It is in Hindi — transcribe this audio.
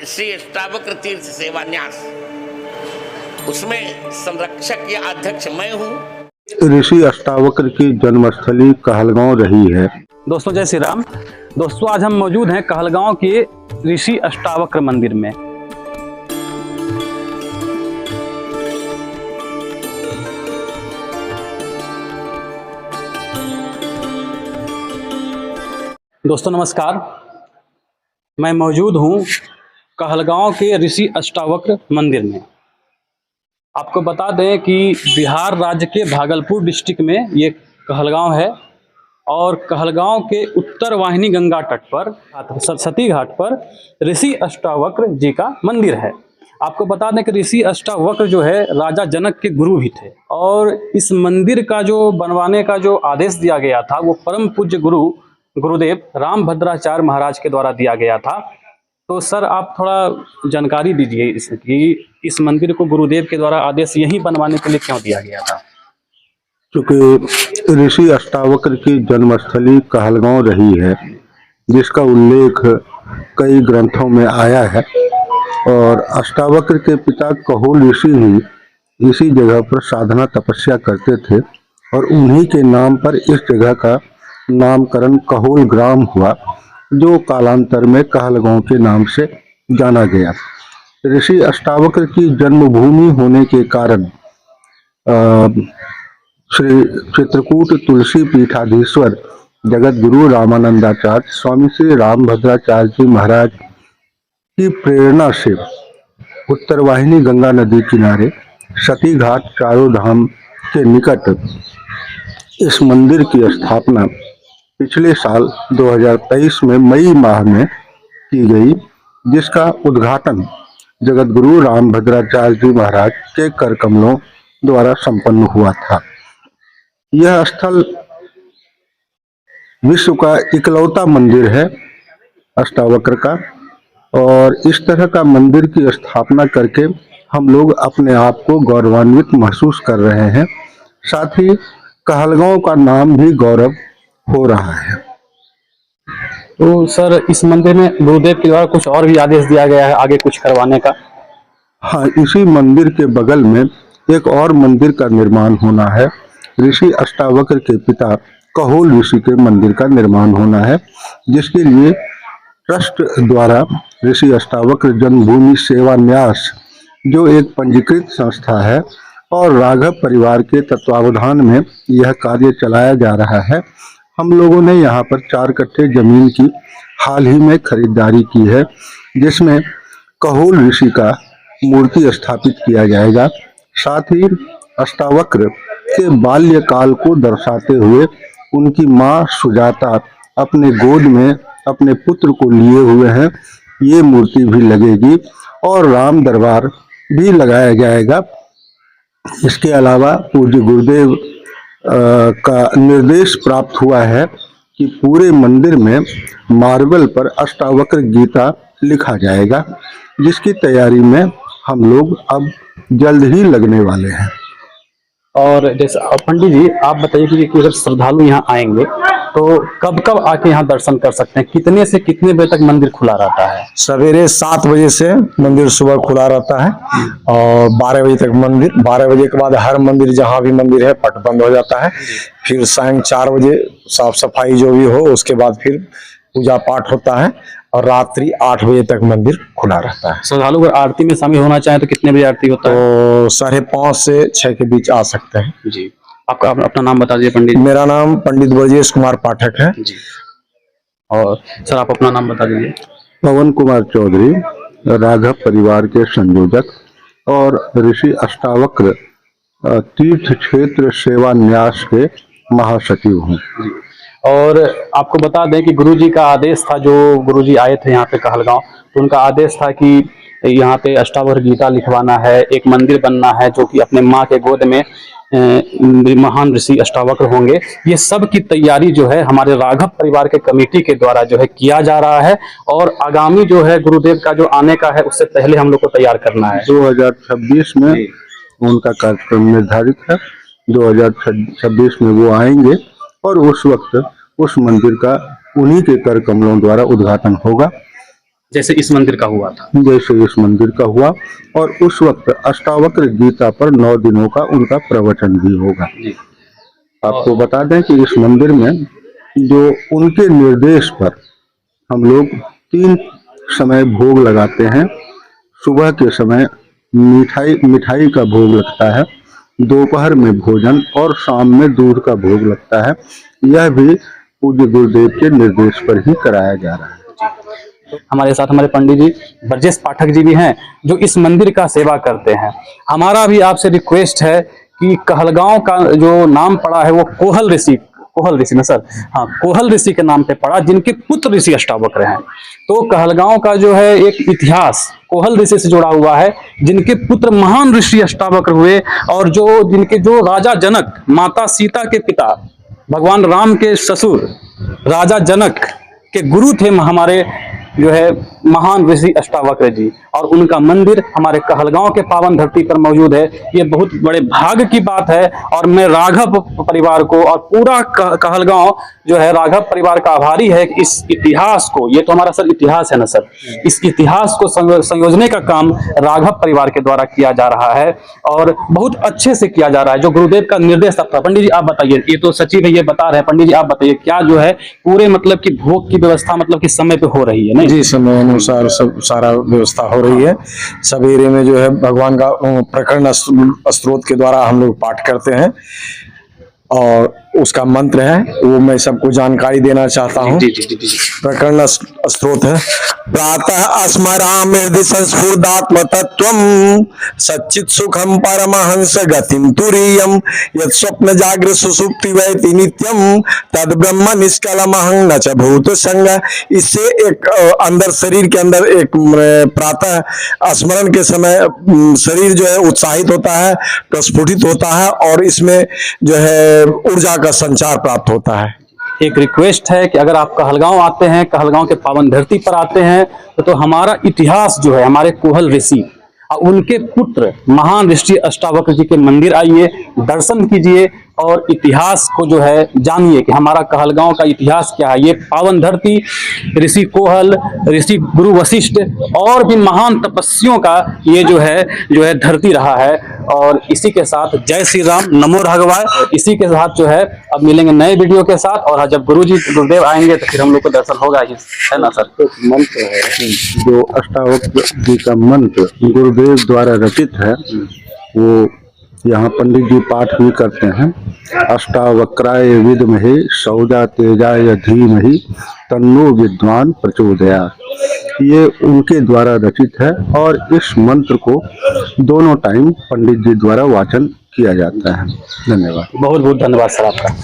श्री अष्टावक्र तीर्थ सेवा न्यास, उसमें संरक्षक या अध्यक्ष मैं हूँ। ऋषि अष्टावक्र की जन्मस्थली कहलगांव रही है। दोस्तों जय श्री राम। दोस्तों आज हम मौजूद हैं कहलगांव के ऋषि अष्टावक्र मंदिर में। दोस्तों नमस्कार, मैं मौजूद हूं कहलगांव के ऋषि अष्टावक्र मंदिर में। आपको बता दें कि बिहार राज्य के भागलपुर डिस्ट्रिक्ट में ये कहलगांव है और कहलगांव के उत्तर वाहिनी गंगा तट पर सरस्वती घाट पर ऋषि अष्टावक्र जी का मंदिर है। आपको बता दें कि ऋषि अष्टावक्र जो है राजा जनक के गुरु भी थे और इस मंदिर का जो बनवाने का जो आदेश दिया गया था वो परम पूज्य गुरुदेव रामभद्राचार्य महाराज के द्वारा दिया गया था। तो सर आप थोड़ा जानकारी दीजिए इसकी, इस मंदिर को गुरुदेव के द्वारा आदेश यहीं बनवाने के लिए क्यों दिया गया था? क्योंकि ऋषि अष्टावक्र की जन्मस्थली कहलगांव रही है, जिसका उल्लेख कई ग्रंथों में आया है और अष्टावक्र के पिता कहोल ऋषि ही इसी जगह पर साधना तपस्या करते थे और उन्हीं के नाम पर इस जगह का नामकरण कहोल ग्राम हुआ, जो कालांतर में कहलगांव के नाम से जाना गया। ऋषि अष्टावक्र की जन्मभूमि होने के कारण श्री चित्रकूट तुलसी पीठाधीश्वर जगत गुरु रामानंदाचार्य स्वामी श्री रामभद्राचार्य जी महाराज की प्रेरणा से उत्तर वाहिनी गंगा नदी किनारे सती घाट चारों धाम के निकट इस मंदिर की स्थापना पिछले साल 2023 में मई माह में की गई, जिसका उद्घाटन जगत गुरु रामभद्राचार्य जी महाराज के कर कमलों द्वारा संपन्न हुआ था। यह स्थल विश्व का इकलौता मंदिर है अष्टावक्र का और इस तरह का मंदिर की स्थापना करके हम लोग अपने आप को गौरवान्वित महसूस कर रहे हैं। साथ ही कहलगांव का नाम भी गौरव हो रहा है। तो सर इस मंदिर में गुरुदेव के द्वारा कुछ और भी आदेश दिया गया है आगे कुछ करवाने का? हाँ, इसी मंदिर के बगल में एक और मंदिर का निर्माण होना है। ऋषि अष्टावक्र के पिता कहोल ऋषि के मंदिर का निर्माण होना है, जिसके लिए ट्रस्ट द्वारा ऋषि अष्टावक्र जन्मभूमि सेवा न्यास, जो एक पंजीकृत संस्था है और राघव परिवार के तत्वावधान में यह कार्य चलाया जा रहा है। हम लोगों ने यहाँ पर 4 कट्ठे जमीन की हाल ही में खरीदारी की है, जिसमें कहोल ऋषि का मूर्ति स्थापित किया जाएगा। साथ ही अष्टावक्र के बाल्यकाल को दर्शाते हुए उनकी माँ सुजाता अपने गोद में अपने पुत्र को लिए हुए हैं, ये मूर्ति भी लगेगी और राम दरबार भी लगाया जाएगा। इसके अलावा पूज्य गुरुदेव का निर्देश प्राप्त हुआ है कि पूरे मंदिर में मार्बल पर अष्टावक्र गीता लिखा जाएगा, जिसकी तैयारी में हम लोग अब जल्द ही लगने वाले हैं। और जैसे पंडित जी आप बताइए कि अगर श्रद्धालु यहाँ आएंगे तो कब कब आके यहाँ दर्शन कर सकते हैं? कितने से कितने बजे तक मंदिर खुला रहता है? सवेरे 7 बजे से मंदिर सुबह खुला रहता है और 12 बजे तक मंदिर, 12 बजे के बाद हर मंदिर जहाँ भी मंदिर है पट बंद हो जाता है। फिर सायं 4 बजे साफ सफाई जो भी हो उसके बाद फिर पूजा पाठ होता है और रात्रि 8 बजे तक मंदिर खुला रहता है। श्रद्धालु अगर आरती में शामिल होना चाहे तो कितने बजे आरती होता है? तो 5:30 से 6 के बीच आ सकते हैं। जी, आपका अपना नाम बता दीजिए पंडित। मेरा नाम पंडित ब्रजेश कुमार पाठक है जी। और सर आप अपना नाम बता दीजिए। पवन कुमार चौधरी, राघव परिवार के संयोजक और ऋषि अष्टावक्र तीर्थ क्षेत्र सेवा न्यास के महासचिव हूँ। और आपको बता दें कि गुरुजी का आदेश था, जो गुरुजी आए थे यहाँ पे कहलगांव, तो उनका आदेश था कि यहाँ पे अष्टावक्र गीता लिखवाना है, एक मंदिर बनना है जो कि अपने माँ के गोद में महान ऋषि अष्टावक्र होंगे। ये सब की तैयारी जो है हमारे राघव परिवार के कमेटी के द्वारा जो है किया जा रहा है और आगामी जो है गुरुदेव का जो आने का है उससे पहले हम लोग को तैयार करना है। 2026 में उनका कार्यक्रम निर्धारित है। 2026 में वो आएंगे और उस वक्त उस मंदिर का उन्हीं के कर कमलों द्वारा उद्घाटन होगा। जैसे इस मंदिर का हुआ था। जैसे इस मंदिर का हुआ, और उस वक्त अष्टावक्र गीता पर 9 दिनों का उनका प्रवचन भी होगा। जी। आपको बता दें कि इस मंदिर में जो उनके निर्देश पर हम लोग 3 समय भोग लगाते हैं। सुबह के समय मिठाई का भोग लगता है, दोपहर में भोजन और शाम में दूध का भोग लगता है। यह भी पूज्य गुरुदेव के निर्देश पर ही कराया जा रहा है। हमारे साथ हमारे पंडित जी ब्रजेश पाठक जी भी हैं, जो इस मंदिर का सेवा करते हैं। हमारा भी आपसे रिक्वेस्ट है कि कहलगांव का जो नाम पड़ा है वो कोहल ऋषि ना सर, हाँ, कोहल ऋषि के नाम पे पड़ा, जिनके पुत्र ऋषि अष्टावक्र हैं। तो कहलगांव का जो है एक इतिहास कोहल ऋषि से जुड़ा हुआ है, जिनके पुत्र महान ऋषि अष्टावक्र हुए, और जो राजा जनक, माता सीता के पिता, भगवान राम के ससुर राजा जनक के गुरु थे हमारे जो है महान ऋषि अष्टावक्र जी, और उनका मंदिर हमारे कहलगांव के पावन धरती पर मौजूद है। ये बहुत बड़े भाग्य की बात है, और मैं राघव परिवार को और पूरा कहलगांव जो है राघव परिवार का आभारी है कि इस इतिहास को, ये तो हमारा सर इतिहास है ना सर, इस इतिहास को संयोजने का काम राघव परिवार के द्वारा किया जा रहा है, और बहुत अच्छे से किया जा रहा है, जो गुरुदेव का निर्देश था। पंडित जी आप बताइए, ये तो सचिव है ये बता रहे हैं, पंडित जी आप बताइए क्या जो है पूरे मतलब की भोग की व्यवस्था मतलब कि समय पे हो रही है? नहीं जी, समय अनुसार सब सारा व्यवस्था हो रही है। सवेरे में जो है भगवान का प्रकरण स्त्रोत के द्वारा हम लोग पाठ करते हैं, और उसका मंत्र है वो मैं सबको जानकारी देना चाहता हूँ। प्रकरण स्त्रोत है, प्रातः स्मरामि हृदि संस्फुरदात्म तत्वम् सच्चित् सुखम परमहंस गतिम तुरीयम यत् स्वप्न जागृत सुसुप्ति वैति नित्यम तद ब्रह्म निष्कलमहं न च भूत संग। इससे एक अंदर शरीर के अंदर एक प्रातः स्मरण के समय शरीर जो है उत्साहित होता है, प्रस्फुटित होता है, और इसमें जो है ऊर्जा का संचार प्राप्त होता है। एक रिक्वेस्ट है कि अगर आप कहलगांव आते हैं, कहलगांव के पावन धरती पर आते हैं, तो हमारा इतिहास जो है हमारे कोहल ऋषि और उनके पुत्र महान ऋषि अष्टावक्र जी के मंदिर आइए, दर्शन कीजिए, और इतिहास को जो है जानिए कि हमारा कहलगांव का इतिहास क्या है। ये पावन धरती ऋषि कोहल, ऋषि गुरु वशिष्ठ और भी महान तपस्वियों का ये जो है धरती रहा है। और इसी के साथ जय श्री राम, नमो राघवाय। इसी के साथ जो है अब मिलेंगे नए वीडियो के साथ, और जब गुरुदेव आएंगे तो फिर हम लोग को दर्शन होगा ही, है ना सर? एक मंत्र है जो अष्टावक्र जी का मंत्र गुरुदेव द्वारा रचित है, वो यहाँ पंडित जी पाठ भी करते हैं। अष्टावक्राय विद्महे सौजा तेजाय धीमहि तन्नो विद्वान प्रचोदयात्। ये उनके द्वारा रचित है, और इस मंत्र को दोनों टाइम पंडित जी द्वारा वाचन किया जाता है। धन्यवाद। बहुत बहुत धन्यवाद सर आपका।